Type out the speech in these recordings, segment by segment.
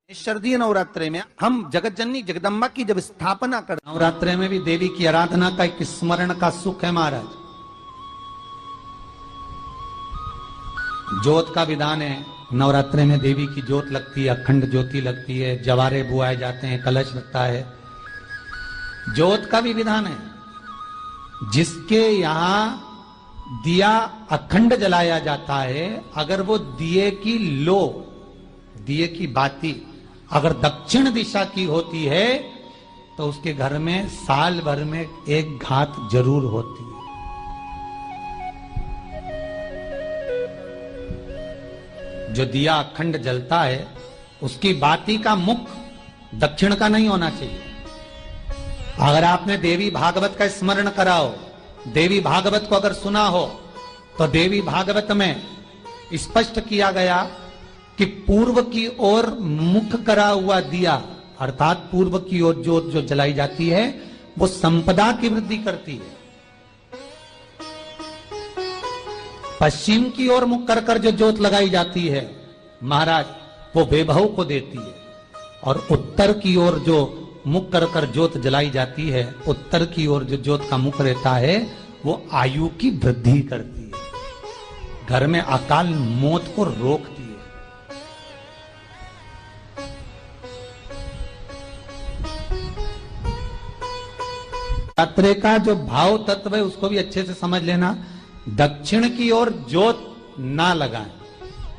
शारदीय नवरात्रे में हम जगत जननी जगदम्बा की जब स्थापना कर, नवरात्रे में भी देवी की आराधना का एक स्मरण का सुख है महाराज। ज्योत का विधान है, नवरात्रे में देवी की ज्योत लगती है, अखंड ज्योति लगती है, जवारे बुआए जाते हैं, कलश लगता है। ज्योत का भी विधान है, जिसके यहां दिया अखंड जलाया जाता है, अगर वो दिए की लो, दिए की बाती अगर दक्षिण दिशा की होती है तो उसके घर में साल भर में एक घात जरूर होती है। जो दिया अखंड जलता है उसकी बाती का मुख दक्षिण का नहीं होना चाहिए। अगर आपने देवी भागवत का स्मरण कराओ, देवी भागवत को अगर सुना हो, तो देवी भागवत में स्पष्ट किया गया कि पूर्व की ओर मुख करा हुआ दिया, अर्थात पूर्व की ओर ज्योत जो जलाई जाती है वो संपदा की वृद्धि करती है। पश्चिम की ओर मुख कर कर जो ज्योत लगाई जाती है महाराज, वो वैभव को देती है। और उत्तर की ओर जो मुख कर कर ज्योत जलाई जाती है, उत्तर की ओर जो ज्योत का मुख रहता है वो आयु की वृद्धि करती है, घर में अकाल मौत को रोकती है। नवरात्रे का जो भाव तत्व है उसको भी अच्छे से समझ लेना। दक्षिण की ओर ज्योत ना लगाएं,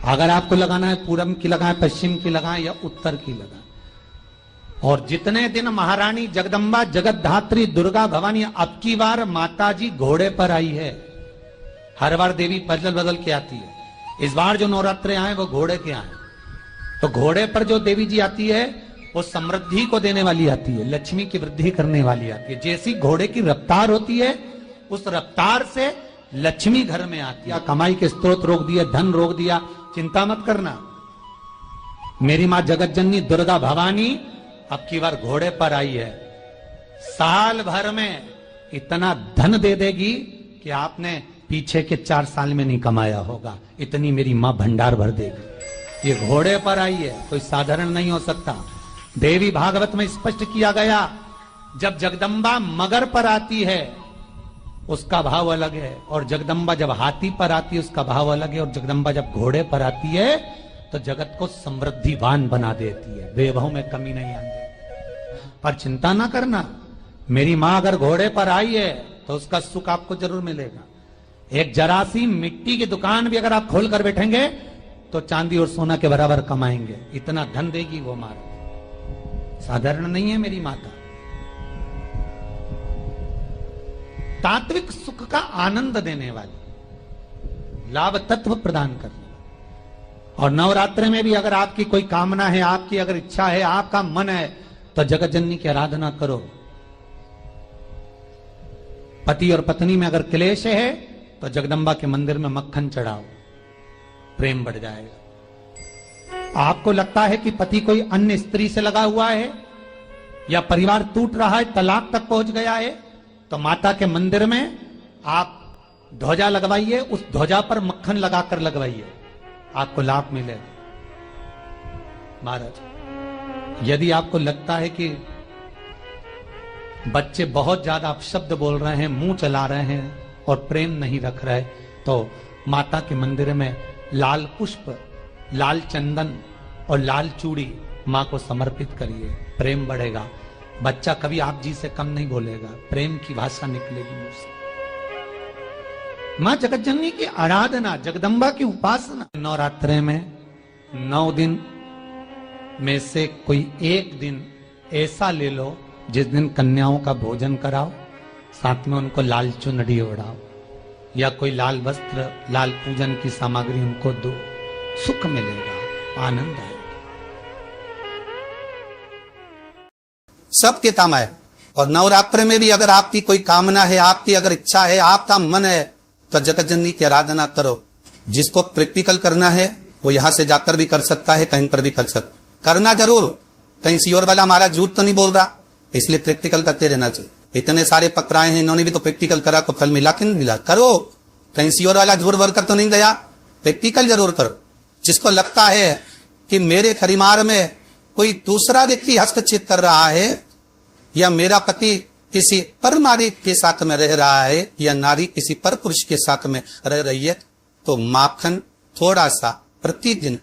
अगर आपको लगाना है पूरब की लगाएं, पश्चिम की लगाएं या उत्तर की लगाएं। और जितने दिन महारानी जगदम्बा जगत धात्री दुर्गा भवानी, अब की बार माता जी घोड़े पर आई है। हर बार देवी बदल बदल के आती है, इस बार जो नवरात्रे आए वो घोड़े के आए। तो घोड़े पर जो देवी जी आती है वो समृद्धि को देने वाली आती है, लक्ष्मी की वृद्धि करने वाली आती है। जैसी घोड़े की रफ्तार होती है उस रफ्तार से लक्ष्मी घर में आती है। कमाई के स्रोत रोक दिए, धन रोक दिया, चिंता मत करना। मेरी मां जगत जननी दुर्गा भवानी अब की बार घोड़े पर आई है, साल भर में इतना धन दे देगी कि आपने पीछे के 4 साल में नहीं कमाया होगा, इतनी मेरी मां भंडार भर देगी। ये घोड़े पर आई है, कोई साधारण नहीं हो सकता। देवी भागवत में स्पष्ट किया गया, जब जगदम्बा मगर पर आती है उसका भाव अलग है, और जगदम्बा जब हाथी पर आती है उसका भाव अलग है, और जगदम्बा जब घोड़े पर आती है तो जगत को समृद्धिवान बना देती है, वैभव में कमी नहीं आती। पर चिंता ना करना, मेरी मां अगर घोड़े पर आई है तो उसका सुख आपको जरूर मिलेगा। एक जरा सी मिट्टी की दुकान भी अगर आप खोल कर बैठेंगे तो चांदी और सोना के बराबर कमाएंगे, इतना धन देगी वो मां। साधारण नहीं है मेरी माता। तात्विक सुख का आनंद देने वाली, लाभ तत्व प्रदान करने वाली। और नवरात्रि में भी अगर आपकी कोई कामना है, आपकी अगर इच्छा है, आपका मन है, तो जगत जननी की आराधना करो। पति और पत्नी में अगर क्लेश है तो जगदम्बा के मंदिर में मक्खन चढ़ाओ, प्रेम बढ़ जाएगा। आपको लगता है कि पति कोई अन्य स्त्री से लगा हुआ है या परिवार टूट रहा है, तलाक तक पहुंच गया है, तो माता के मंदिर में आप ध्वजा लगवाइए, उस ध्वजा पर मक्खन लगाकर लगवाइए, आपको लाभ मिलेगा। महाराज, यदि आपको लगता है कि बच्चे बहुत ज्यादा अपशब्द बोल रहे हैं, मुंह चला रहे हैं और प्रेम नहीं रख रहे, तो माता के मंदिर में लाल पुष्प, लाल चंदन और लाल चूड़ी मां को समर्पित करिए, प्रेम बढ़ेगा। बच्चा कभी आप जी से कम नहीं बोलेगा, प्रेम की भाषा निकलेगी मुंह से। मां जगत जननी की आराधना, जगदम्बा की उपासना। नवरात्रे में 9 दिन में से कोई एक दिन ऐसा ले लो जिस दिन कन्याओं का भोजन कराओ, साथ में उनको लाल चुनरी ओढ़ाओ या कोई लाल वस्त्र, लाल पूजन की सामग्री उनको दो, सुख मिलेगा, आनंद आएगा। सबके काम है। और नवरात्र में भी अगर आपकी कोई कामना है, आपकी अगर इच्छा है, आपका मन है, तो जगत जननी की आराधना करो। जिसको प्रैक्टिकल करना है वो यहां से जाकर भी कर सकता है, कहीं पर भी कर सकता, करना जरूर। कहीं सियोर वाला हमारा झूठ तो नहीं बोल रहा, इसलिए प्रैक्टिकल करते रहना चाहिए। इतने सारे पकड़ाए हैं, इन्होंने भी तो प्रैक्टिकल करा, को फल मिला कि नहीं मिला, करो। कहीं सियोर वाला झूठ भर कर तो नहीं गया, प्रैक्टिकल जरूर करो। जिसको लगता है कि मेरे परिवार में कोई दूसरा व्यक्ति हस्तक्षेप कर रहा है या मेरा पति किसी पर नारी के साथ में रह रहा है या नारी किसी पर पुरुष के साथ में रह रही है, तो माखन थोड़ा सा प्रतिदिन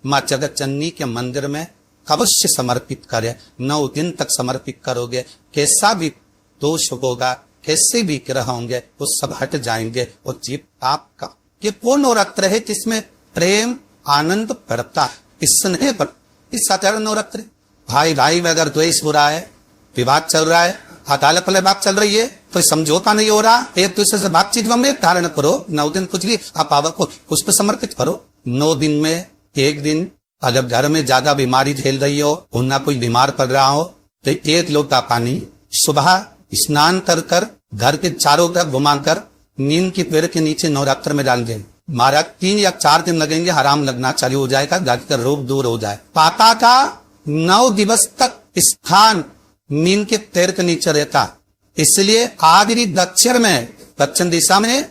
माँ जगत जननी के मंदिर में अवश्य समर्पित करें। 9 दिन तक समर्पित करोगे, कैसा भी दोष होगा, कैसे भी ग्रह होंगे, वो सब हट जाएंगे और जीव आपका। ये वो नवरात्र है जिसमें प्रेम आनंद बढ़ता है, स्नेह बढ़ता। इस साधारण नवरात्र भाई भाई में अगर द्वेष हो रहा है, विवाद चल रहा है, अदालत वाले बात चल रही है, तो समझौता नहीं हो रहा, एक दूसरे से बातचीत में धारण करो। 9 दिन कुछ भी आप पावन को पुष्प समर्पित करो। 9 दिन में एक दिन अगर घर में ज्यादा बीमारी झेल रही हो, ना कोई बीमार पड़ रहा हो, तो 1 लोटा पानी सुबह स्नान कर घर के चारों तरफ घुमाकर नीम के पेड़ के नीचे नवरात्र में डाल दें। महाराज 3 या 4 दिन लगेंगे, आराम लगना चालू हो जाएगा, जाकर रोग दूर हो जाए। पाता का 9 दिवस तक स्थान नीम के पेड़ के नीचे रहता, इसलिए आदि दक्षिण दिशा में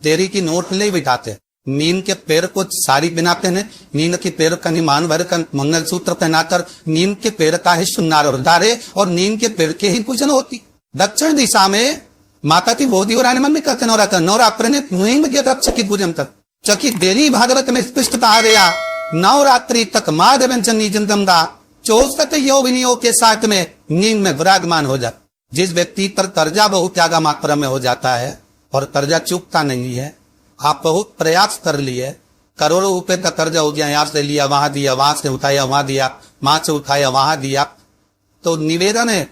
देरी की नोट ले बिठाते। नीम के पेड़ को साड़ी पहनाते हैं, नीम के पेड़ का निमान भर का मंगलसूत्र पहनाकर नीम के पेड़ का ही सुन्नार और धारे और नीम के पेड़ के ही पूजन होती। दक्षिण दिशा में माता की बोधी और आने में करते नवरात्र ने नीम के रक्षा की पूजन तक चकी देरी भागवत में स्पष्ट कहा गया। नवरात्रि तक माधव जननी जंदमदा 64 योगिनियों के साथ में नीम में विराजमान हो जाता। जिस व्यक्ति पर कर्जा बहुत ज्यादा मात्रा में हो जाता है और कर्जा चूकता नहीं है, आप बहुत प्रयास कर लिए, करोड़ों रुपए का कर्जा हो गया, यहाँ से लिया वहां दिया, वहां से उठाया वहां दिया, वहां से उठाया वहां दिया, तो निवेदन है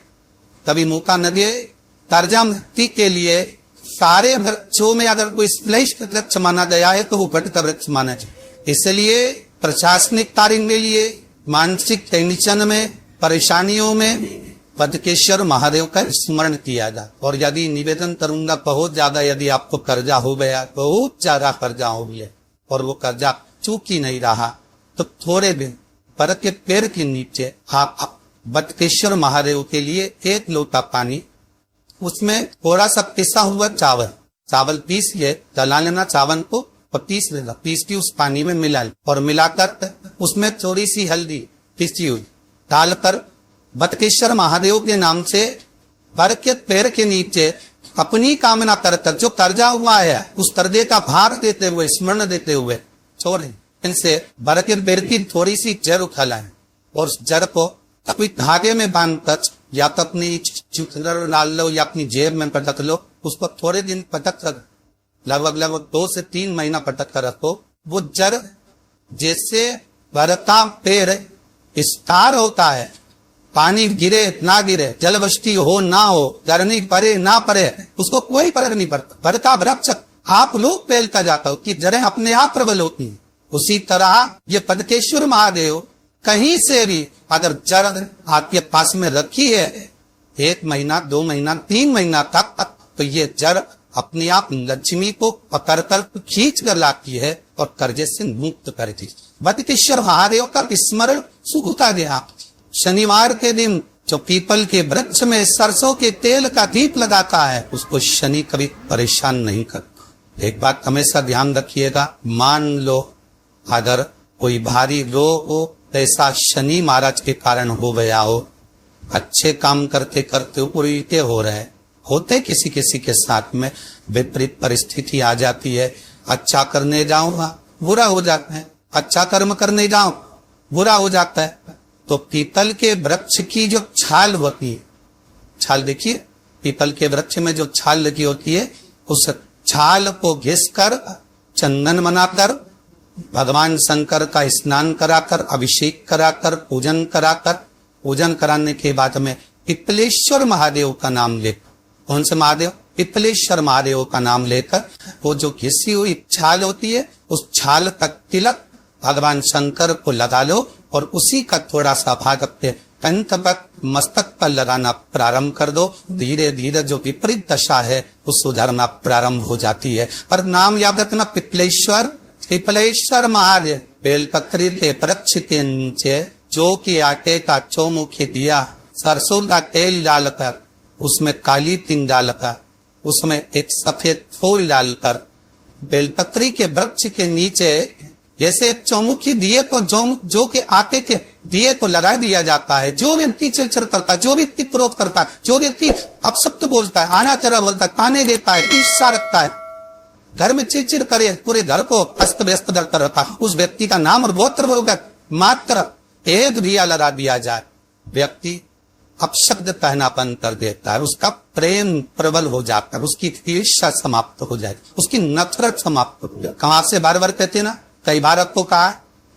कभी मौका न दे। कर्जा मुक्ति के लिए सारे वृक्षों में अगर कोई श्रेष्ठ वृक्ष माना गया है तो वो वट का वृक्ष माना जाए। इसलिए प्रशासनिक कार्य के लिए, मानसिक टेंशन में, परेशानियों में बदकेश्वर महादेव का स्मरण किया जाए। और यदि निवेदन करूंगा बहुत ज्यादा, यदि आपको कर्जा हो गया, बहुत ज्यादा कर्जा हो गया और वो कर्जा चूक ही नहीं रहा, तो थोड़े दिन पर के पेड़ के नीचे आप बदकेश्वर महादेव के लिए 1 लोटा पानी, उसमें थोड़ा सा पिसा हुआ चावल पीसिए, जला लेना चावल को और पीस लेना, पीस के उस पानी में मिला और मिलाकर उसमें थोड़ी सी हल्दी पीसी हुई डालकर बदकेश्वर महादेव के नाम से बर के पैर के नीचे अपनी कामना कर जो कर्जा हुआ है उस कर्जे का भार देते हुए, स्मरण देते हुए छोड़े। इनसे बर के पैर की थोड़ी सी जड़ उठा लाए और उस जड़ को अपनी धागे में बांधकर या तो अपनी डाल लो या अपनी जेब में पटक लो, उसको थोड़े दिन पटक कर लगभग 2 से 3 महीना पटक कर रखो। वो जड़ जैसे बरता पेड़ स्टार होता है, पानी गिरे ना गिरे, जलवृष्टि हो ना हो, गर्मी पड़े ना पड़े, उसको कोई फर्क नहीं पड़ता। बरता वृक्ष आप लोग फैलता जाता हो कि जड़ें अपने आप प्रबल होती हैं। उसी तरह ये बदकेश्वर महादेव कहीं से भी अगर जड़ आपके पास में रखी है 1 महीना 2 महीना 3 महीना तक, तो ये जड़ अपने आप लक्ष्मी को पकड़ कर खींच कर लाती है और कर्जे से मुक्त करती। बदकेश्वर महादेव का स्मरण सुखता दे। आप शनिवार के दिन जो पीपल के वृक्ष में सरसों के तेल का दीप लगाता है, उसको शनि कभी परेशान नहीं करता। एक बात हमेशा ध्यान रखिएगा, मान लो अगर कोई भारी रोग हो, ऐसा शनि महाराज के कारण हो गया हो, अच्छे काम करते करते उल्टे हो रहे होते, किसी किसी के साथ में विपरीत परिस्थिति आ जाती है। अच्छा करने जाऊंगा बुरा हो जाता है, अच्छा कर्म करने जाऊं बुरा हो जाता है। तो पीपल के वृक्ष की जो छाल होती है, छाल देखिए पीपल के वृक्ष में जो छाल लगी होती है, उस छाल को घिसकर चंदन बनाकर भगवान शंकर का स्नान कराकर, अभिषेक कराकर, पूजन कराने के बाद में पिपलेश्वर महादेव का नाम लेकर, कौन से महादेव? पिपलेश्वर महादेव का नाम लेकर वो जो घिसी हुई छाल होती है, उस छाल का तिलक भगवान शंकर को लगा लो और उसी का थोड़ा सा भाग अपने कंठ पर, मस्तक पर लगाना प्रारंभ कर दो। धीरे धीरे जो विपरीत दशा है वो सुधरना प्रारंभ हो जाती है। पर नाम याद रखना, पिपलेश्वर महादेव। बेलपत्री के वृक्ष के नीचे जो कि आटे का चौमुखी दिया, सरसों का तेल डालकर, उसमें काली तिल डालकर, उसमें एक सफेद फूल डालकर, बेलपत्री के वृक्ष के नीचे जैसे चौमुखी दिए को जो के आटे के दिए को लगा दिया जाता है। जो व्यक्ति चिड़चिड़ करता है, जो व्यक्ति क्रोध करता है, जो व्यक्ति अपशब्द बोलता है, अनाचार बोलता है, ताने देता है, ईर्ष्या रखता है, घर में चिड़चिड़ करे, पूरे घर को अस्त व्यस्त करता रहता है, उस व्यक्ति का नाम और गोत्र बोलकर मात्र एक दिया लगा दिया जाए, व्यक्ति अपशब्द पहनापन कर देता है, उसका प्रेम प्रबल हो जाता है, उसकी ईर्ष्या समाप्त हो जाए, उसकी नफरत समाप्त हो जाए। कहां से बार बार कहते ना, कई बार आपको कहा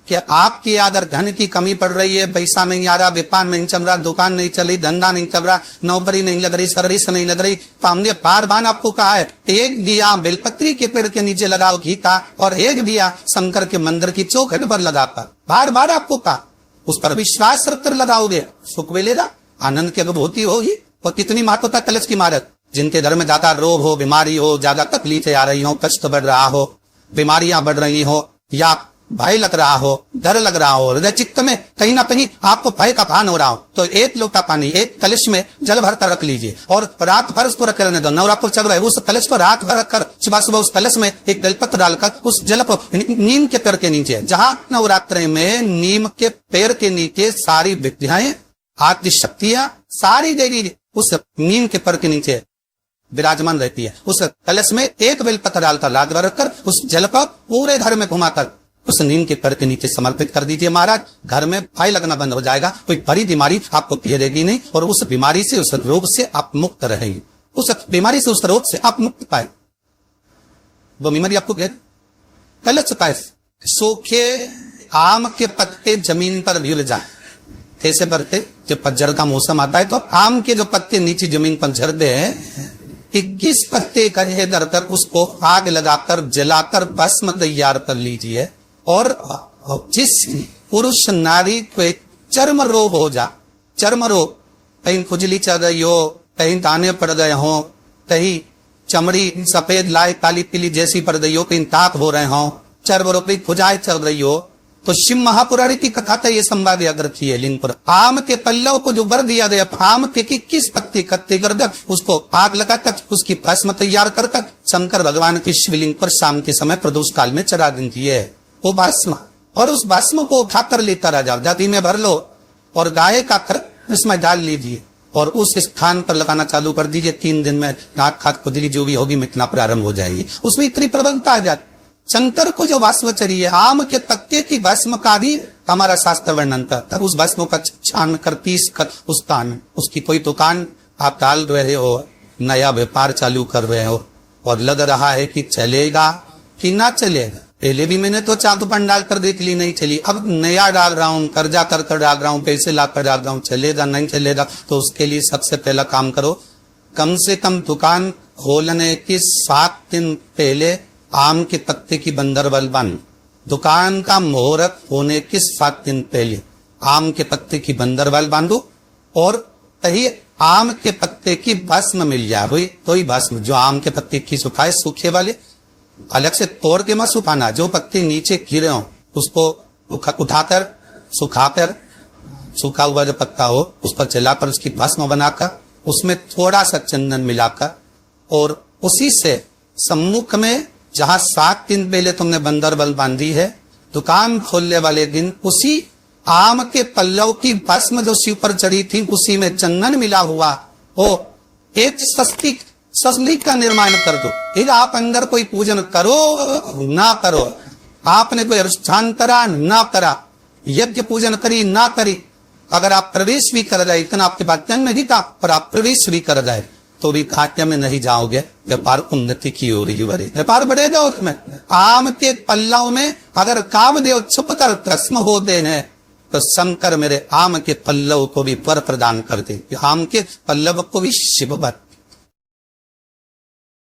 कि आपकी अगर धन की कमी पड़ रही है, पैसा नहीं आ रहा, व्यापार नहीं चल रहा, दुकान नहीं चली, धंधा नहीं चल रहा, नौकरी नहीं लग रही, सर्विस नहीं लग रही, तो हमने बार बार आपको कहा है एक दिया बेलपत्री के पेड़ के नीचे लगाओ घी का, और एक दिया शंकर के मंदिर की चौखट पर लगाकर, बार बार आपको कहा, उस पर विश्वास रखकर लगाओगे, सुख मिलेगा, आनंद की अनुभूति होगी। और कितनी महत्वता कलश की इमारत, जिनके घर में ज्यादा रोग हो, बीमारी हो, ज्यादा तकलीफें आ रही हो, कष्ट बढ़ रहा हो, बीमारियां बढ़ रही हो, या भय लग रहा हो, डर लग रहा हो, हृदय चित्त में कहीं ना कहीं आपको भय का भान हो रहा हो, तो एक लोटा पानी एक कलश में जल भर कर रख लीजिए और रात भर उसको रख रहने दो। नवरात्र चल रहा है, उस कलश को रात भर रखकर सुबह सुबह उस कलश में एक बेलपत्र डालकर उस जल को नीम के पेड़ के नीचे, जहां नवरात्रि में नीम के पेड़ के नीचे सारी विद्याएं, आदि शक्तियां सारी देवी उस नीम के पेड़ के नीचे विराजमान रहती है। उस कलश में एक बेलपत्र डालकर रात भर रखकर उस जल को पूरे घर में घुमाकर उस नीम के पेड़ के नीचे समर्पित कर दीजिए महाराज, घर में भय लगना बंद हो जाएगा, कोई बड़ी बीमारी आपको घेरेगी नहीं, और उस बीमारी से, उस रोग से आप मुक्त रहेंगे, उस बीमारी से, उस रोग से आप मुक्त पाए। वो बीमारी आपको कलश पाए। सूखे आम के पत्ते जमीन पर गिर जाए, कैसे बढ़ते, जब पतझड़ का मौसम आता है तो आम के जो पत्ते नीचे जमीन पर झड़ते हैं, 21 पत्ते कहे दरकर उसको आग लगाकर जलाकर भस्म तैयार कर लीजिए। और जिस पुरुष नारी को चर्म रोग हो जा, चर्म रोग, कहीं खुजली चल रही हो, कहीं दाने पड़ गए हो, कहीं चमड़ी सफेद लाल काली पीली जैसी पड़ रही हो, कहीं ताप हो रहे हो, चर्म रोग की खुजाई चल रही हो, तो शिव महापुराणी की कथा तो ये संवाद याद रखिए। लिंग पर आम के पल्लव को जो वर दिया गया, आम के 21 पत्ते इकट्ठे कर दे, उसको आग लगाकर उसकी भस्म तैयार कर शंकर भगवान की शिवलिंग पर शाम के समय प्रदोष काल में चढ़ा दीजिए वो भस्म, और उस भस्म को उठाकर लेता रह जाओ, जाति में भर लो और गाय का कर इसमें डाल लीजिए और उस स्थान पर लगाना चालू कर दीजिए। 3 दिन में नाक खाक खुजली जो भी होगी मिटना प्रारंभ हो जाएगी। उसमें इतनी प्रबलता आ जाती। शंकर को जो भस्म चाहिए, आम के पत्ते की भस्म का भी हमारा शास्त्र वर्णन करता, उस भस्म का छान कर पीस कर उसकी कोई दुकान आप डाल रहे हो, नया व्यापार चालू कर रहे हो और लग रहा है कि चलेगा कि ना चलेगा। पहले भी मैंने तो चांद पंडाल कर देख ली, नहीं चली, अब नया डाल रहा हूँ, कर्जा कर डाल रहा हूँ, पैसे ला कर डाल रहा हूँ, चलेगा नहीं चलेगा। तो उसके लिए सबसे पहला काम करो, कम से कम दुकान खोलने के 7 दिन पहले आम के पत्ते की बंदरबल बन, दुकान का मुहूर्त होने के 7 दिन पहले आम के पत्ते की बंदरबल बांधो और कहीं आम के पत्ते की भस्म मिल जाए, वही तो ही भस्म जो आम के पत्ते की सुखाए, सूखे वाले अलग से तोड़ के मत सुखाना, जो पत्ते नीचे गिरे हो उसको उठाकर सुखाकर, सूखा हुआ जो पत्ता हो उस पर जलाकर उसकी भस्म बनाकर उसमें थोड़ा सा चंदन मिलाकर और उसी से सम्मुख में जहां 7 दिन पहले तुमने बंदरबल बांधी है, दुकान खोलने वाले दिन उसी आम के पल्लव की भस्म जो शिव पर चढ़ी थी उसी में चंदन मिला हुआ हो एक सस्ती का निर्माण कर दो। फिर आप अंदर कोई पूजन करो ना करो, आपने कोई अनुष्ठान करा ना करा, यज्ञ पूजन करी ना करी, अगर आप प्रवेश भी कर जाए, इतना आपके पास जन्म नहीं था पर आप प्रवेश भी कर जाए तो भी खाते में नहीं जाओगे, व्यापार उन्नति की हो रही है, व्यापार बढ़ेगा। उसमें आम के पल्लव में अगर कामदेव छुप कर भस्म हो देने तो शंकर मेरे आम के पल्लव को भी पर प्रदान कर दे, आम के पल्लव को भी शिव